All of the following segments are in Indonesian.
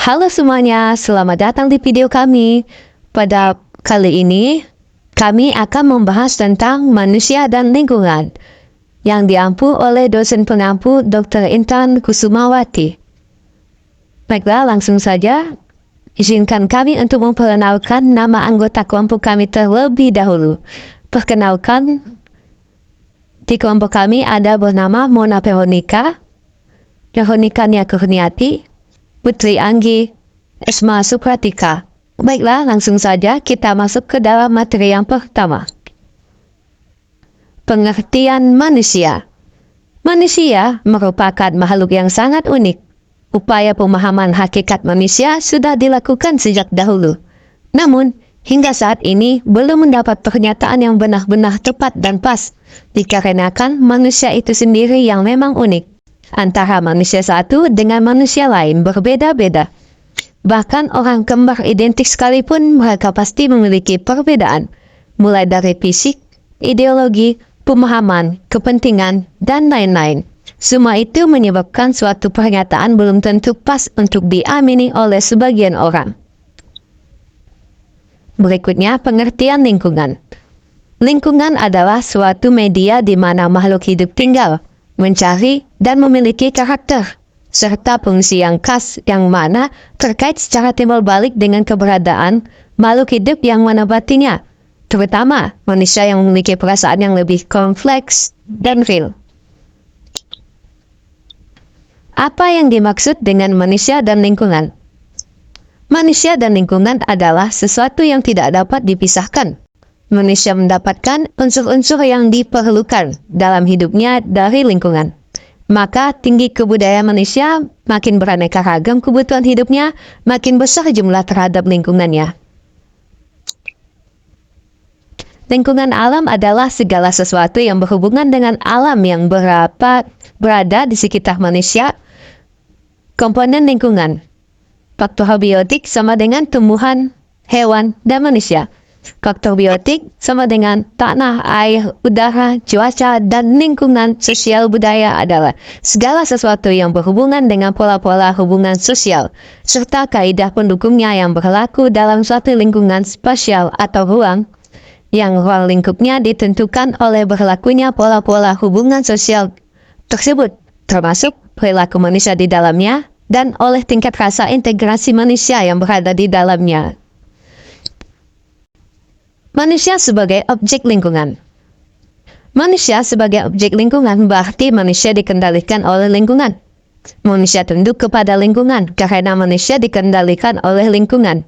Halo semuanya, selamat datang di video kami. Pada kali ini, kami akan membahas tentang manusia dan lingkungan yang diampu oleh dosen pengampu Dr. Intan Kusumawati. Baiklah, langsung saja. Izinkan kami untuk memperkenalkan nama anggota kelompok kami terlebih dahulu. Perkenalkan, di kelompok kami ada bernama Mona Veronica, Veronica Nia Kurniati, Putri Anggi, Esma Supratika. Baiklah, langsung saja kita masuk ke dalam materi yang pertama. Pengertian manusia. Manusia merupakan makhluk yang sangat unik. Upaya pemahaman hakikat manusia sudah dilakukan sejak dahulu. Namun, hingga saat ini belum mendapat pernyataan yang benar-benar tepat dan pas, dikarenakan manusia itu sendiri yang memang unik. Antara manusia satu dengan manusia lain berbeda-beda. Bahkan orang kembar identik sekalipun mereka pasti memiliki perbedaan. Mulai dari fisik, ideologi, pemahaman, kepentingan, dan lain-lain. Semua itu menyebabkan suatu pernyataan belum tentu pas untuk diamini oleh sebagian orang. Berikutnya, pengertian lingkungan. Lingkungan adalah suatu media di mana makhluk hidup tinggal, mencari dan memiliki karakter, serta fungsi yang khas yang mana terkait secara timbal balik dengan keberadaan makhluk hidup yang menempatinya, terutama manusia yang memiliki perasaan yang lebih kompleks dan real. Apa yang dimaksud dengan manusia dan lingkungan? Manusia dan lingkungan adalah sesuatu yang tidak dapat dipisahkan. Manusia mendapatkan unsur-unsur yang diperlukan dalam hidupnya dari lingkungan. Maka tinggi kebudayaan manusia, makin beraneka ragam kebutuhan hidupnya, makin besar jumlah terhadap lingkungannya. Lingkungan alam adalah segala sesuatu yang berhubungan dengan alam yang berada di sekitar manusia. Komponen lingkungan. Faktor biotik sama dengan tumbuhan, hewan, dan manusia. Faktor biotik sama dengan tanah, air, udara, cuaca, dan lingkungan sosial budaya adalah segala sesuatu yang berhubungan dengan pola-pola hubungan sosial, serta kaidah pendukungnya yang berlaku dalam suatu lingkungan spasial atau ruang, yang ruang lingkupnya ditentukan oleh berlakunya pola-pola hubungan sosial tersebut, termasuk perilaku manusia di dalamnya, dan oleh tingkat rasa integrasi manusia yang berada di dalamnya. Manusia sebagai objek lingkungan. Manusia sebagai objek lingkungan berarti manusia dikendalikan oleh lingkungan. Manusia tunduk kepada lingkungan karena manusia dikendalikan oleh lingkungan.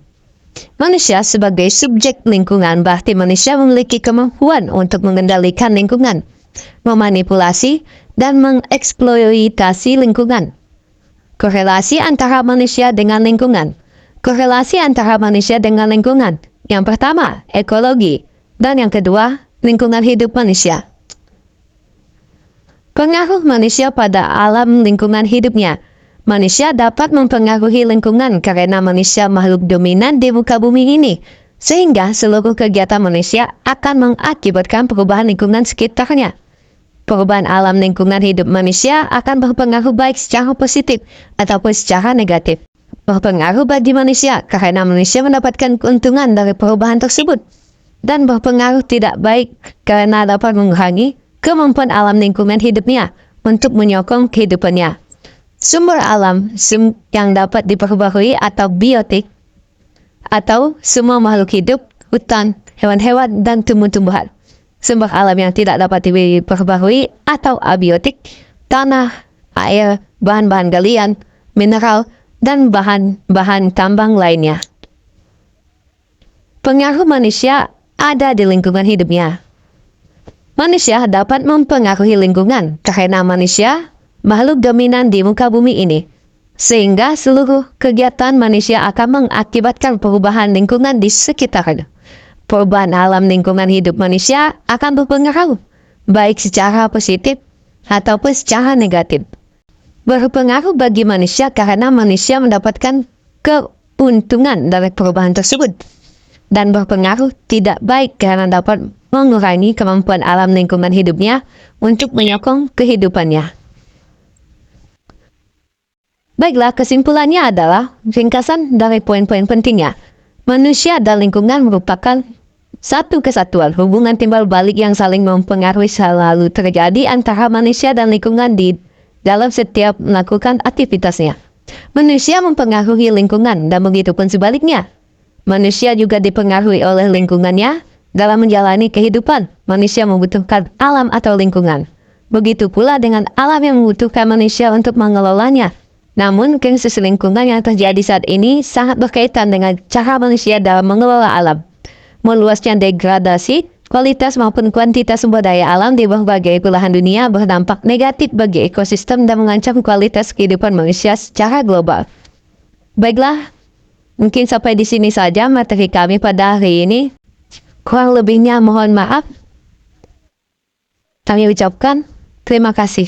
Manusia sebagai subjek lingkungan berarti manusia memiliki kemampuan untuk mengendalikan lingkungan, memanipulasi, dan mengeksploitasi lingkungan. Korelasi antara manusia dengan lingkungan. Korelasi antara manusia dengan lingkungan. Yang pertama, ekologi. Dan yang kedua, lingkungan hidup manusia. Pengaruh manusia pada alam lingkungan hidupnya. Manusia dapat mempengaruhi lingkungan karena manusia makhluk dominan di muka bumi ini. Sehingga seluruh kegiatan manusia akan mengakibatkan perubahan lingkungan sekitarnya. Perubahan alam lingkungan hidup manusia akan berpengaruh baik secara positif ataupun secara negatif. Berpengaruh bagi manusia karena manusia mendapatkan keuntungan dari perubahan tersebut, dan berpengaruh tidak baik karena dapat mengurangi kemampuan alam lingkungan hidupnya untuk menyokong kehidupannya. Sumber alam yang dapat diperbarui atau biotik, atau semua makhluk hidup, hutan, hewan-hewan, dan tumbuh-tumbuhan. Sumber alam yang tidak dapat diperbarui atau abiotik, tanah, air, bahan-bahan galian, mineral, dan bahan-bahan tambang lainnya. Pengaruh manusia ada di lingkungan hidupnya. Manusia dapat mempengaruhi lingkungan karena manusia makhluk dominan di muka bumi ini. Sehingga seluruh kegiatan manusia akan mengakibatkan perubahan lingkungan di sekitarnya. Perubahan alam lingkungan hidup manusia akan berpengaruh, baik secara positif ataupun secara negatif. Berpengaruh bagi manusia karena manusia mendapatkan keuntungan dari perubahan tersebut. Dan berpengaruh tidak baik karena dapat mengurangi kemampuan alam lingkungan hidupnya untuk menyokong kehidupannya. Baiklah, kesimpulannya adalah ringkasan dari poin-poin pentingnya. Manusia dan lingkungan merupakan satu kesatuan. Hubungan timbal balik yang saling mempengaruhi selalu terjadi antara manusia dan lingkungan di dalam setiap melakukan aktivitasnya. Manusia mempengaruhi lingkungan dan begitu pun sebaliknya. Manusia juga dipengaruhi oleh lingkungannya dalam menjalani kehidupan. Manusia membutuhkan alam atau lingkungan. Begitu pula dengan alam yang membutuhkan manusia untuk mengelolanya. Namun, krisis lingkungan yang terjadi saat ini sangat berkaitan dengan cara manusia dalam mengelola alam. Meluasnya degradasi, kualitas maupun kuantitas sumber daya alam di berbagai belahan dunia berdampak negatif bagi ekosistem dan mengancam kualitas kehidupan manusia secara global. Baiklah, mungkin sampai di sini saja materi kami pada hari ini. Kurang lebihnya mohon maaf. Kami ucapkan terima kasih.